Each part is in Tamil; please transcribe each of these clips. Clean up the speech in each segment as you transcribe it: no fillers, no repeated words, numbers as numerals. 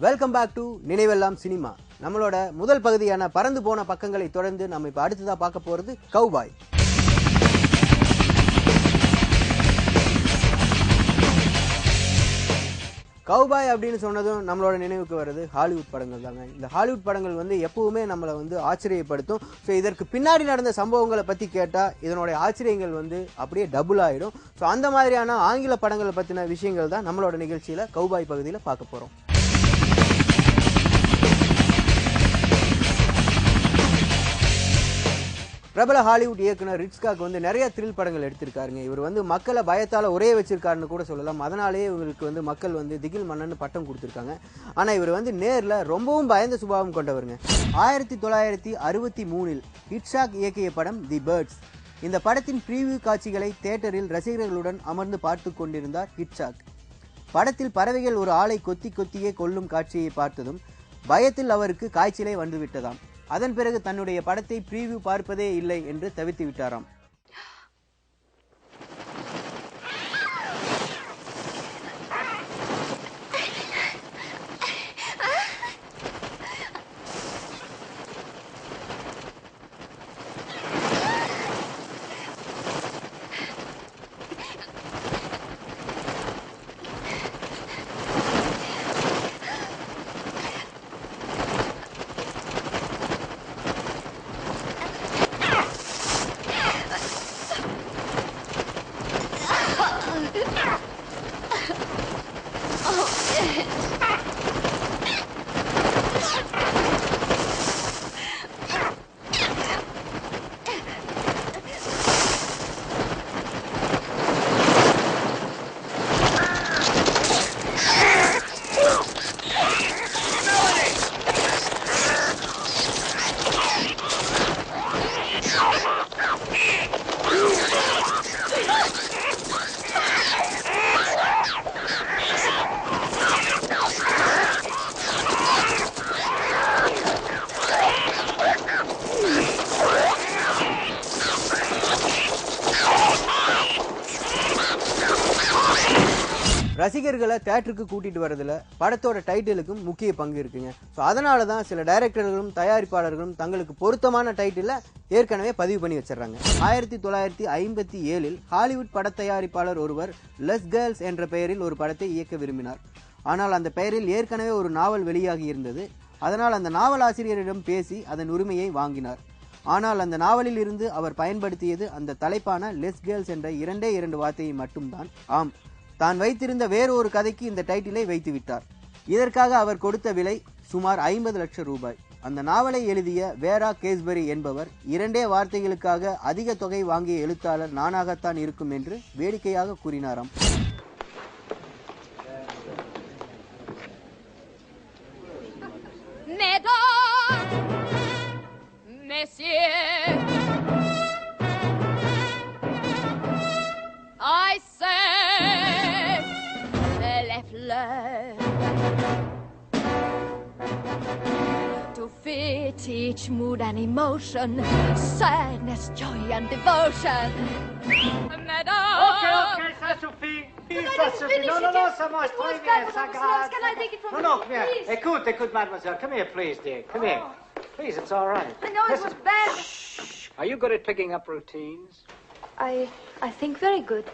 Welcome back to Ninaivellam cinema. நம்மளோட முதல் பகுதியான பறந்து போன பக்கங்களை தொடர்ந்து நம்ம இப்ப அடுத்ததா பார்க்க போறது கௌபாய். கௌபாய் அப்படின்னு சொன்னதும் நம்மளோட நினைவுக்கு வர்றது ஹாலிவுட் படங்கள் தாங்க. இந்த ஹாலிவுட் படங்கள் வந்து எப்பவுமே நம்மளை வந்து ஆச்சரியப்படுத்தும். ஸோ இதற்கு பின்னாடி நடந்த சம்பவங்களை பற்றி கேட்டால் இதனுடைய ஆச்சரியங்கள் வந்து அப்படியே டபுள் ஆகிடும். ஸோ அந்த மாதிரியான ஆங்கில படங்களை பற்றின விஷயங்கள் தான் நம்மளோட நிகழ்ச்சியில் கௌபாய் பகுதியில் பார்க்க போகிறோம். பிரபல ஹாலிவுட் இயக்குனர் ரிட்ஸ்காக் வந்து நிறைய த்ரில் படங்கள் எடுத்திருக்காருங்க. இவர் வந்து மக்களை பயத்தால் ஒரே வச்சிருக்காருன்னு கூட சொல்லலாம். அதனாலேயே இவருக்கு வந்து மக்கள் வந்து திகில் மன்னன் பட்டம் கொடுத்துருக்காங்க. ஆனால் இவர் வந்து நேரில் ரொம்பவும் பயந்த சுபாவம் கொண்டவருங்க. 1963 ஹிட்ச்காக் இயக்கிய படம் தி பேர்ட்ஸ். இந்த படத்தின் ப்ரீவியூ காட்சிகளை தியேட்டரில் ரசிகர்களுடன் அமர்ந்து பார்த்து கொண்டிருந்தார் ஹிட்ச்காக். படத்தில் பறவைகள் ஒரு ஆளை கொத்தி கொத்தியே கொல்லும் காட்சியை பார்த்ததும் பயத்தில் அவருக்கு காய்ச்சலே வந்துவிட்டதாம். அதன் பிறகு தன்னுடைய படத்தை ப்ரீவியூ பார்ப்பதே இல்லை என்று தவிர்த்து விட்டாராம். ரசிகர்களை தியேட்டருக்கு கூட்டிட்டு வரதுல படத்தோட டைட்டிலுக்கும் முக்கிய பங்கு இருக்குங்க. ஸோ அதனால தான் சில டைரக்டர்களும் தயாரிப்பாளர்களும் தங்களுக்கு பொருத்தமான டைட்டிலை ஏற்கனவே பதிவு பண்ணி வச்சிடறாங்க. 1957 ஹாலிவுட் பட தயாரிப்பாளர் ஒருவர் லெஸ் கேர்ள்ஸ் என்ற பெயரில் ஒரு படத்தை இயக்க விரும்பினார். ஆனால் அந்த பெயரில் ஏற்கனவே ஒரு நாவல் வெளியாகி இருந்தது. அதனால் அந்த நாவல் ஆசிரியரிடம் பேசி அதன் உரிமையை வாங்கினார். ஆனால் அந்த நாவலில் இருந்து அவர் பயன்படுத்தியது அந்த தலைப்பான லெஸ் கேர்ள்ஸ் என்ற 2 வார்த்தையை மட்டும்தான். ஆம், தான் வைத்திருந்த வேறொரு கதைக்கு இந்த டைட்டிலை வைத்து விட்டார். இதற்காக அவர் கொடுத்த விலை சுமார் 50 லட்சம் ரூபாய். அந்த நாவலை எழுதிய வேரா கேஸ்பரி என்பவர் 2 வார்த்தைகளுக்காக அதிக தொகை வாங்கிய எழுத்தாளர் நானாகத்தான் இருக்கும் என்று வேடிக்கையாக கூறினாராம். To fit each mood and emotion, sadness, joy and devotion. Madame. Okay, ça suffit. Ça suffit. Non, ça marche très bien, ça grave. Can I take it from No, come here. Écoute, mademoiselle. Come here, please, dear. Come here. Please, it's all right. I know it was bad. Shh. Are you good at picking up routines? I think very good.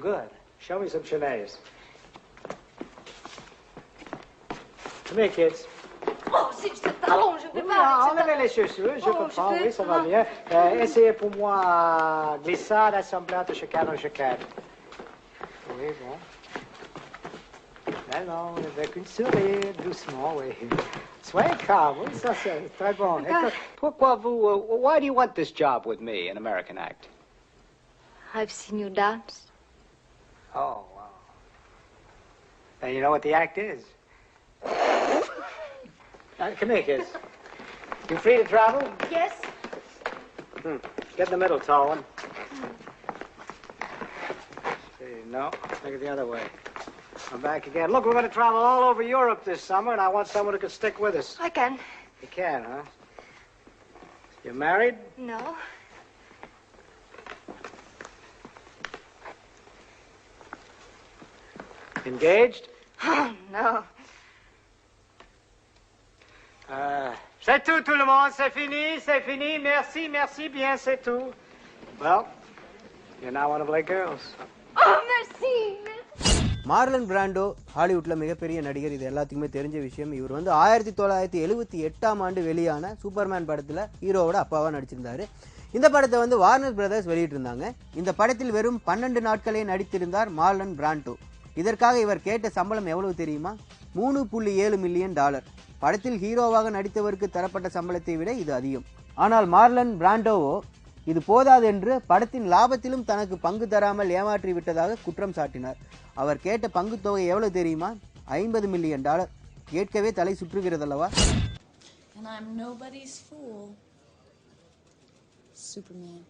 Good. Show me some chalets. Come here, kids. Oh, si je te talon, je peux pas. Enlevez les chaussures, je comprends, oui, ça va bien. Essayez pour moi glissade, assemblage de chacun en chacun. Oui, bon. Non, avec une sourire, doucement, oui. Soyez calme, oui, ça c'est très bon. Pourquoi why do you want this job with me, an American act? I've seen you dance. Oh, wow. And you know what the act is? Come here, kids. You free to travel? Yes. Get in the middle, tall one. See, no, take it the other way. I'm back again. Look, we're going to travel all over Europe this summer, and I want someone who can stick with us. I can. You can, huh? You married? No. Engaged? Oh, no. C'est tout le monde. C'est fini, c'est fini. Merci, merci bien, c'est tout. Well, you're now one of my girls. Oh, merci. Marlon Brando ஹாலிவுட்ல மிகப்பெரிய நடிகர், இது எல்லாத்துக்குமே தெரிஞ்ச விஷயம். இவர் வந்து 1978ஆம் ஆண்டு வெளியான சூப்பர்மேன் படத்துல ஹீரோவோட அப்பாவா நடிச்சிருந்தாரு. இந்த படத்தை வந்து வார்னர் பிரதர்ஸ் வெளியிட்டிருந்தாங்க. இந்த படத்தில் வெறும் 12 நாட்களே நடித்திருந்தார் மார்லன் பிராண்டோ. இதற்காக இவர் கேட்ட சம்பளம் எவ்வளவு தெரியுமா? $3.7 மில்லியன். படத்தில் ஹீரோவாக நடித்தவருக்கு தரப்பட்ட சம்பளத்தை விட இது அதிகம். ஆனால் மார்லன் பிராண்டோவோ இது போதாது என்று படத்தின் லாபத்திலும் தனக்கு பங்கு தராமல் ஏமாற்றி விட்டதாக குற்றம் சாட்டினார். அவர் கேட்ட பங்கு தொகை எவ்வளவு தெரியுமா? $50 மில்லியன். கேட்கவே தலை சுற்றுகிறதல்லவா? And I'm nobody's fool. Superman.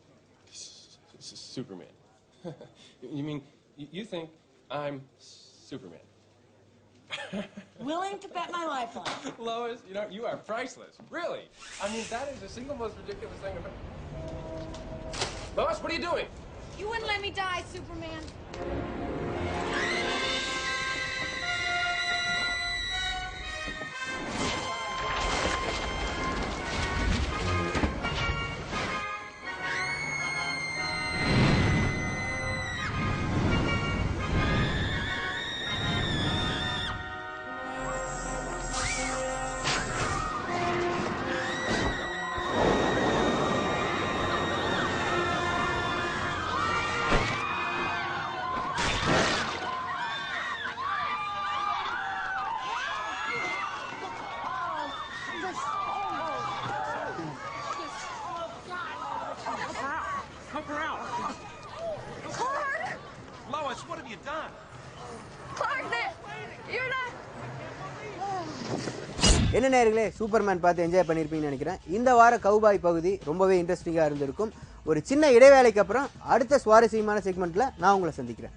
Superman. You mean you think I'm Superman? Willing to bet my life on it. Lois, you are priceless. Really? I mean, that is the single most ridiculous thing about. Lois, what are you doing? You wouldn't let me die, Superman. Help her out. Clark! Lois, what have you done? Clark, you're not... என்ன நேயர்களே, சூப்பர்மேன் பார்த்து என்ஜாய் பண்ணியிருப்பீங்கன்னு நினைக்கிறேன். இந்த வார கவுபாய் பகுதி ரொம்பவே இன்ட்ரெஸ்டிங்காக இருந்திருக்கும். ஒரு சின்ன இடைவேளைக்கு அப்புறம் அடுத்த சுவாரஸ்யமான செக்மெண்ட்ல நான் உங்களை சந்திக்கிறேன்.